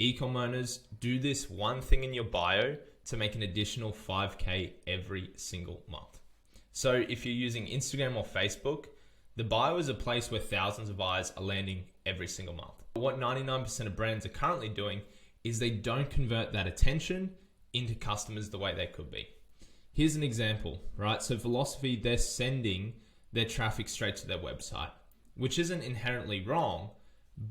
Ecom owners, do this one thing in your bio to make an additional 5K every single month. So if you're using Instagram or Facebook, the bio is a place where thousands of eyes are landing every single month. What 99% of brands are currently doing is they don't convert that attention into customers the way they could be. Here's an example, right? So Velocity, they're sending their traffic straight to their website, which isn't inherently wrong,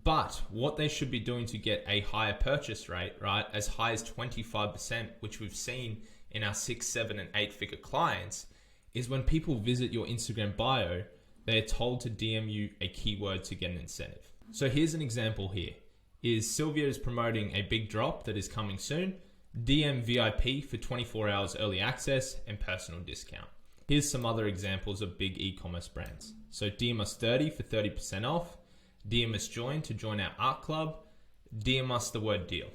but what they should be doing to get a higher purchase rate, right, as high as 25%, which we've seen in our 6, 7, and 8-figure clients, is when people visit your Instagram bio, they're told to DM you a keyword to get an incentive. So here's an example here. Sylvia is promoting a big drop that is coming soon. DM VIP for 24 hours early access and personal discount. Here's some other examples of big e-commerce brands. So DM us 30 for 30% off. DM us join to join our art club. DM us the word deal.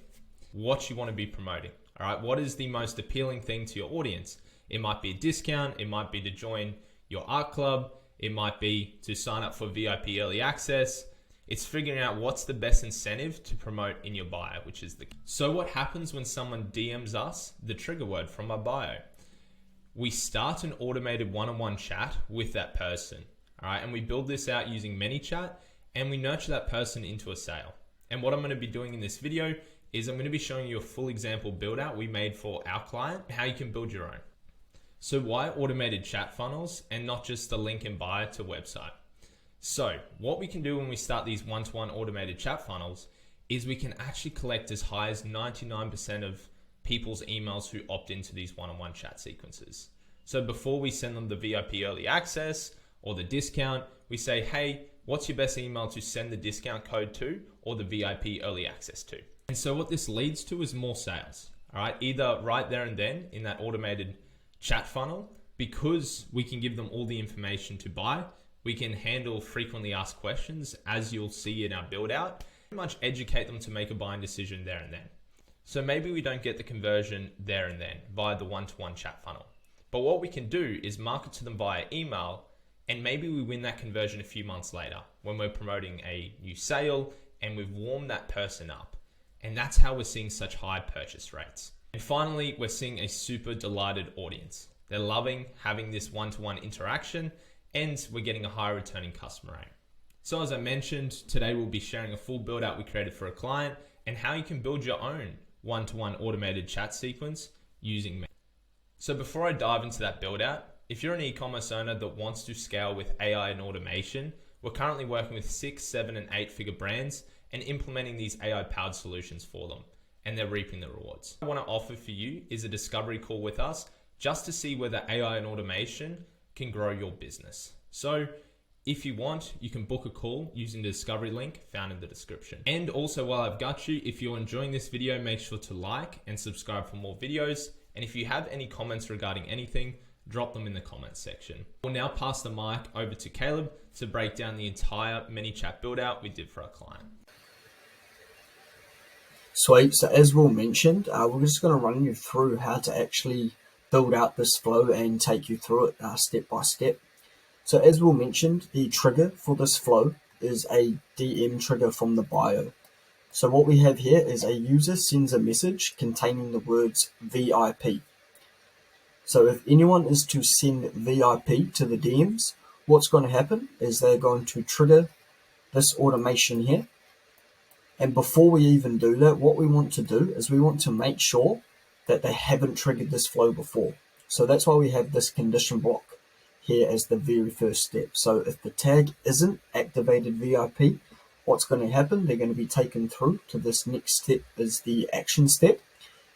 What you want to be promoting. All right. What is the most appealing thing to your audience? It might be a discount. It might be to join your art club. It might be to sign up for VIP early access. It's figuring out what's the best incentive to promote in your bio, which is the key. So what happens when someone DMs us the trigger word from our bio? We start an automated one-on-one chat with that person. All right. And we build this out using Manychat, and we nurture that person into a sale. And what I'm going to be doing in this video is I'm going to be showing you a full example build out we made for our client, how you can build your own. So why automated chat funnels and not just the link in bio to website? So what we can do when we start these one-to-one automated chat funnels is we can actually collect as high as 99% of people's emails who opt into these one-on-one chat sequences. So before we send them the VIP early access or the discount, we say, hey, what's your best email to send the discount code to or the VIP early access to? And so what this leads to is more sales, all right? Either right there and then in that automated chat funnel, because we can give them all the information to buy, we can handle frequently asked questions, as you'll see in our build out, pretty much educate them to make a buying decision there and then. So maybe we don't get the conversion there and then via the one-to-one chat funnel, but what we can do is market to them via email, and maybe we win that conversion a few months later when we're promoting a new sale and we've warmed that person up. And that's how we're seeing such high purchase rates. And finally, we're seeing a super delighted audience. They're loving having this one-to-one interaction, and we're getting a higher returning customer rate. So as I mentioned, today we'll be sharing a full build out we created for a client and how you can build your own one-to-one automated chat sequence using me. So before I dive into that build out, if you're an e-commerce owner that wants to scale with AI and automation, we're currently working with 6, 7, and 8-figure brands and implementing these AI-powered solutions for them, and they're reaping the rewards. What I want to offer for you is a discovery call with us just to see whether AI and automation can grow your business. So if you want, you can book a call using the discovery link found in the description. And also, while I've got you, if you're enjoying this video, make sure to like and subscribe for more videos. And if you have any comments regarding anything, drop them in the comments section. We'll now pass the mic over to Caleb to break down the entire Manychat build out we did for our client. Sweet. So as Will mentioned, we're just going to run you through how to actually build out this flow and take you through it step by step. So as Will mentioned, the trigger for this flow is a DM trigger from the bio. So what we have here is a user sends a message containing the words VIP. So if anyone is to send VIP to the DMs, what's going to happen is they're going to trigger this automation here. And before we even do that, what we want to do is we want to make sure that they haven't triggered this flow before. So that's why we have this condition block here as the very first step. So if the tag isn't activated VIP, what's going to happen? They're going to be taken through to this next step, is the action step,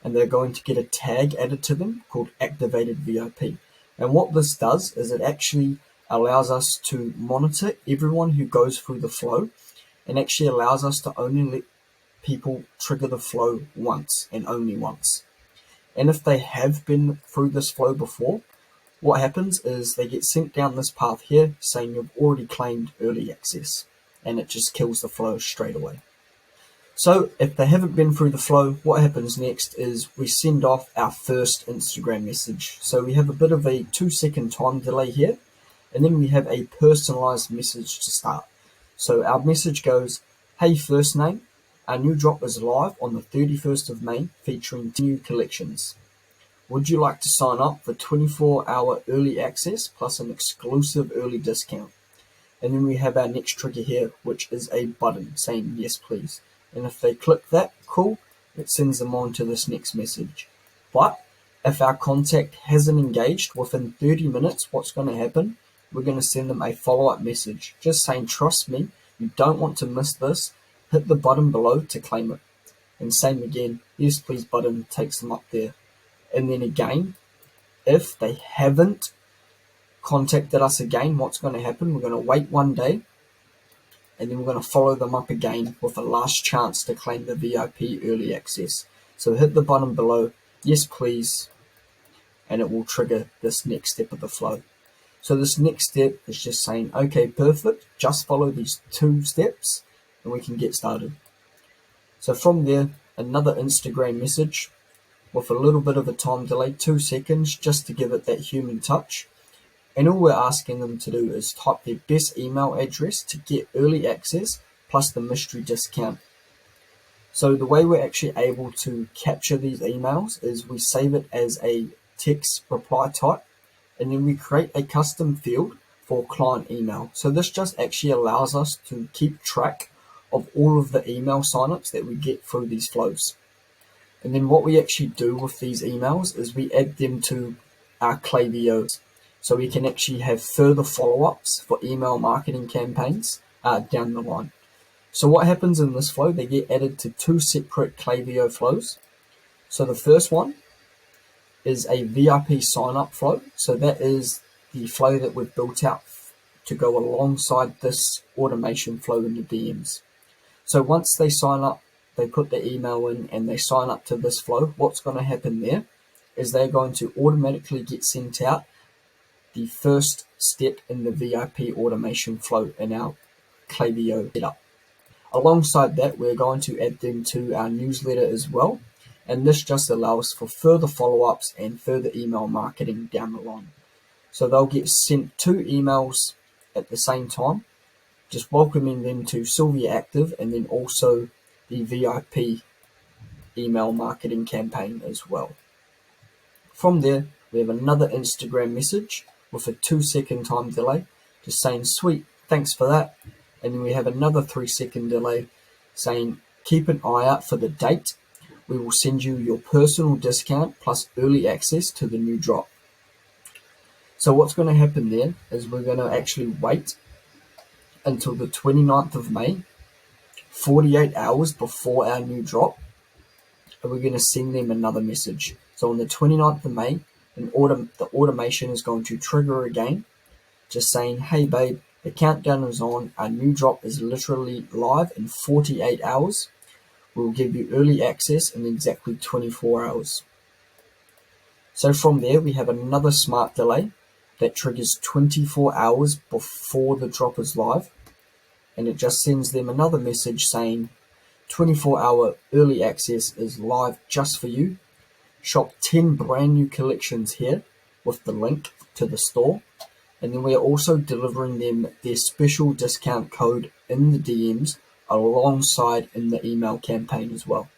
and they're going to get a tag added to them called activated VIP. And what this does is it actually allows us to monitor everyone who goes through the flow, and actually allows us to only let people trigger the flow once and only once. And if they have been through this flow before, what happens is they get sent down this path here saying you've already claimed early access, and it just kills the flow straight away. So if they haven't been through the flow, what happens next is we send off our first Instagram message. So we have a bit of a 2-second time delay here, and then we have a personalized message to start. So our message goes, hey, first name, Our new drop is live on the 31st of May, featuring 10 new collections. Would you like to sign up for 24-hour early access plus an exclusive early discount? And then we have our next trigger here, which is a button saying yes please. And if they click that, cool, it sends them on to this next message. But if our contact hasn't engaged within 30 minutes, what's going to happen? We're going to send them a follow-up message just saying, trust me, you don't want to miss this. Hit the button below to claim it. And same again, yes please button takes them up there. And then again, if they haven't contacted us again, what's going to happen? We're going to wait 1 day, and then we're going to follow them up again with a last chance to claim the VIP early access. So hit the button below, yes please, and it will trigger this next step of the flow. So this next step is just saying, okay, perfect, just follow these 2 steps and we can get started. So from there, another Instagram message with a little bit of a time delay, 2 seconds, just to give it that human touch. And all we're asking them to do is type their best email address to get early access plus the mystery discount. So the way we're actually able to capture these emails is we save it as a text reply type, and then we create a custom field for client email. So this just actually allows us to keep track of all of the email signups that we get through these flows. And then what we actually do with these emails is we add them to our Klaviyo, so we can actually have further follow-ups for email marketing campaigns down the line. So what happens in this flow? They get added to 2 separate Klaviyo flows. So the first one is a VIP sign-up flow. So that is the flow that we've built out to go alongside this automation flow in the DMs. So once they sign up, they put the email in and they sign up to this flow, what's going to happen there is they're going to automatically get sent out the first step in the VIP automation flow in our Klaviyo setup. Alongside that, we're going to add them to our newsletter as well. And this just allows for further follow-ups and further email marketing down the line. So they'll get sent 2 emails at the same time, just welcoming them to Sylvia Active and then also the VIP email marketing campaign as well. From there, we have another Instagram message with a 2-second time delay, just saying, sweet, thanks for that. And then we have another 3-second delay saying, keep an eye out for the date. We will send you your personal discount plus early access to the new drop. So what's going to happen there is we're going to actually wait until the 29th of May, 48 hours before our new drop, and we're going to send them another message. So on the 29th of May, the automation is going to trigger again, just saying, hey babe, the countdown is on, our new drop is literally live in 48 hours. We'll give you early access in exactly 24 hours. So from there, we have another smart delay that triggers 24 hours before the drop is live. And it just sends them another message saying, 24-hour early access is live just for you. Shop 10 brand new collections here with the link to the store. And then we are also delivering them their special discount code in the DMs alongside in the email campaign as well.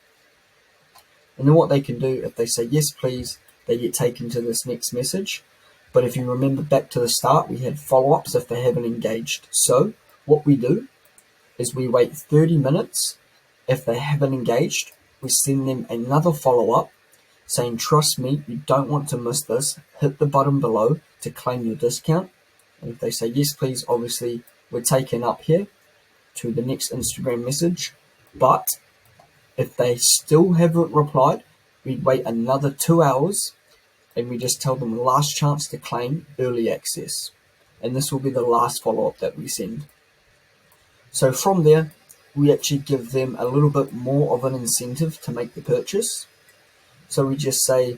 And then what they can do, if they say yes please, they get taken to this next message. But if you remember back to the start, we had follow-ups if they haven't engaged. So what we do is we wait 30 minutes. If they haven't engaged, we send them another follow-up saying, trust me, you don't want to miss this. Hit the button below to claim your discount. And if they say yes please, obviously we're taken up here to the next Instagram message. But if they still haven't replied, we wait another 2 hours and we just tell them last chance to claim early access. And this will be the last follow-up that we send. So from there, we actually give them a little bit more of an incentive to make the purchase. So we just say,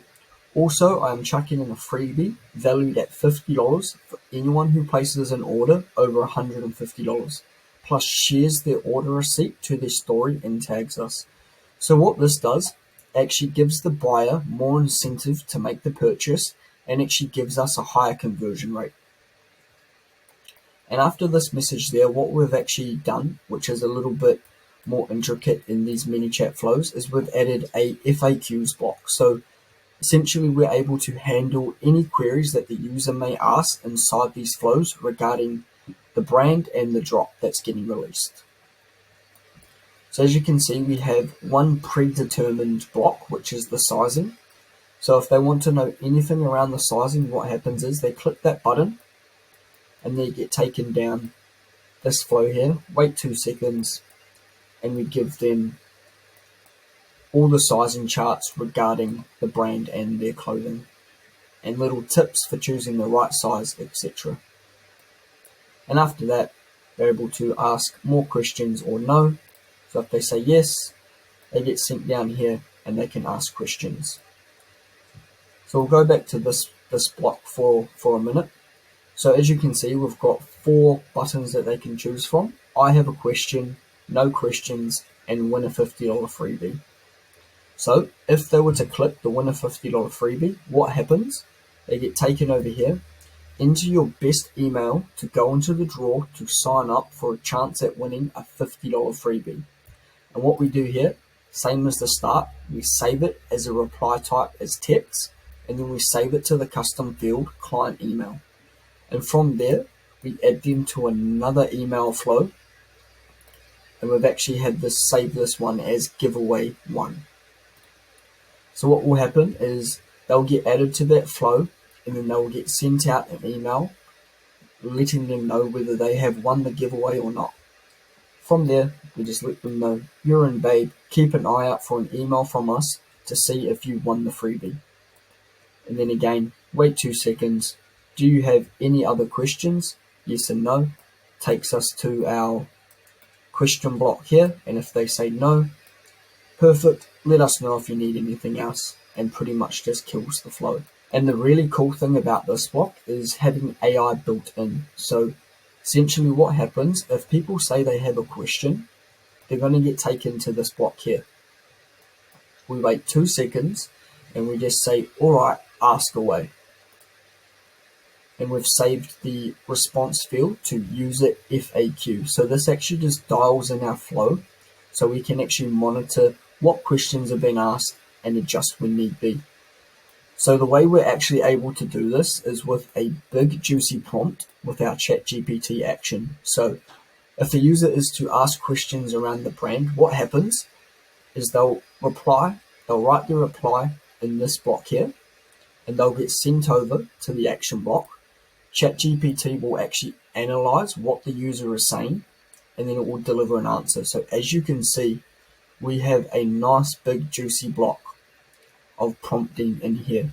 also, I am chucking in a freebie valued at $50 for anyone who places an order over $150, plus shares their order receipt to their story and tags us. So what this does, actually gives the buyer more incentive to make the purchase and actually gives us a higher conversion rate. And after this message there, what we've actually done, which is a little bit more intricate in these Manychat flows is we've added a FAQs block. So essentially we're able to handle any queries that the user may ask inside these flows regarding the brand and the drop that's getting released. So as you can see, we have one predetermined block, which is the sizing. So if they want to know anything around the sizing, what happens is they click that button and they get taken down this flow here, wait 2 seconds, and we give them all the sizing charts regarding the brand and their clothing, and little tips for choosing the right size, etc. And after that, they're able to ask more questions or no. So if they say yes, they get sent down here and they can ask questions. So we'll go back to this block for a minute. So as you can see, we've got 4 buttons that they can choose from. I have a question, no questions, and win a $50 freebie. So if they were to click the win a $50 freebie, what happens? They get taken over here into your best email to go into the draw to sign up for a chance at winning a $50 freebie. And what we do here, same as the start, we save it as a reply type as text, and then we save it to the custom field client email. And from there, we add them to another email flow, and we've actually had this save this one as giveaway 1. So what will happen is they'll get added to that flow, and then they'll get sent out an email letting them know whether they have won the giveaway or not. From there, we just let them know, you're in, babe, keep an eye out for an email from us to see if you won the freebie. And then again, wait 2 seconds. Do you have any other questions? Yes and no. Takes us to our question block here, and if they say no, perfect, let us know if you need anything else, and pretty much just kills the flow. And the really cool thing about this block is having AI built in. So essentially what happens, if people say they have a question, they're going to get taken to this block here. We wait 2 seconds and we just say, alright, ask away. And we've saved the response field to user FAQ. So this actually just dials in our flow so we can actually monitor what questions have been asked and adjust when need be. So the way we're actually able to do this is with a big juicy prompt with our ChatGPT action. So if the user is to ask questions around the brand, what happens is they'll write their reply in this block here, and they'll get sent over to the action block. ChatGPT will actually analyze what the user is saying, and then it will deliver an answer. So as you can see, we have a nice big juicy block of prompting in here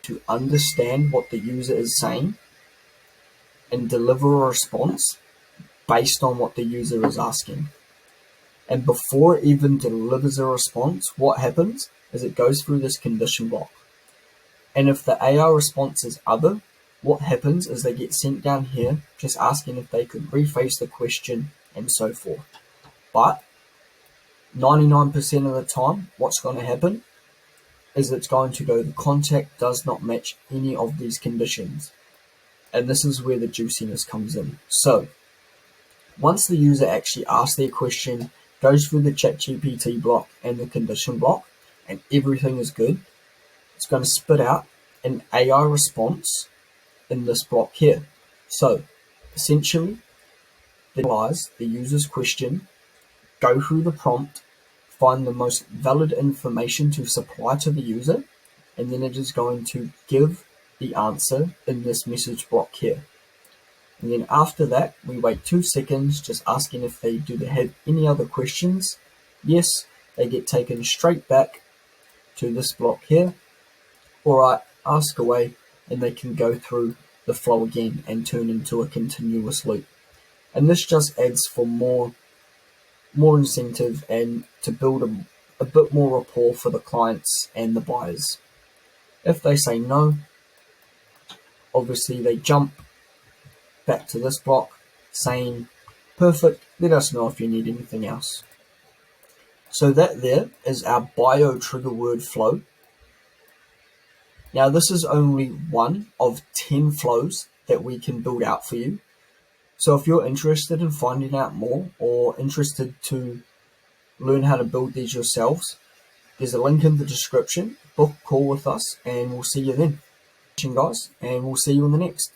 to understand what the user is saying and deliver a response based on what the user is asking. And before it even delivers a response, what happens is it goes through this condition block. And if the AI response is other, what happens is they get sent down here just asking if they could rephrase the question and so forth. But 99% of the time, what's going to happen is it's going to go, the contact does not match any of these conditions. And this is where the juiciness comes in. So once the user actually asks their question, goes through the ChatGPT block and the condition block, and everything is good, it's going to spit out an AI response in this block here. So essentially, they analyze the user's question, go through the prompt, find the most valid information to supply to the user, and then it is going to give the answer in this message block here. And then after that, we wait 2 seconds, just asking if they have any other questions. Yes, they get taken straight back to this block here. Alright, ask away, and they can go through the flow again and turn into a continuous loop. And this just adds for more incentive and to build a bit more rapport for the clients and the buyers. If they say no, obviously they jump back to this block saying, perfect, let us know if you need anything else. So that there is our bio trigger word flow. Now this is only one of 10 flows that we can build out for you. So if you're interested in finding out more or interested to learn how to build these yourselves, there's a link in the description. Book a call with us, and we'll see you then. Guys, and we'll see you in the next.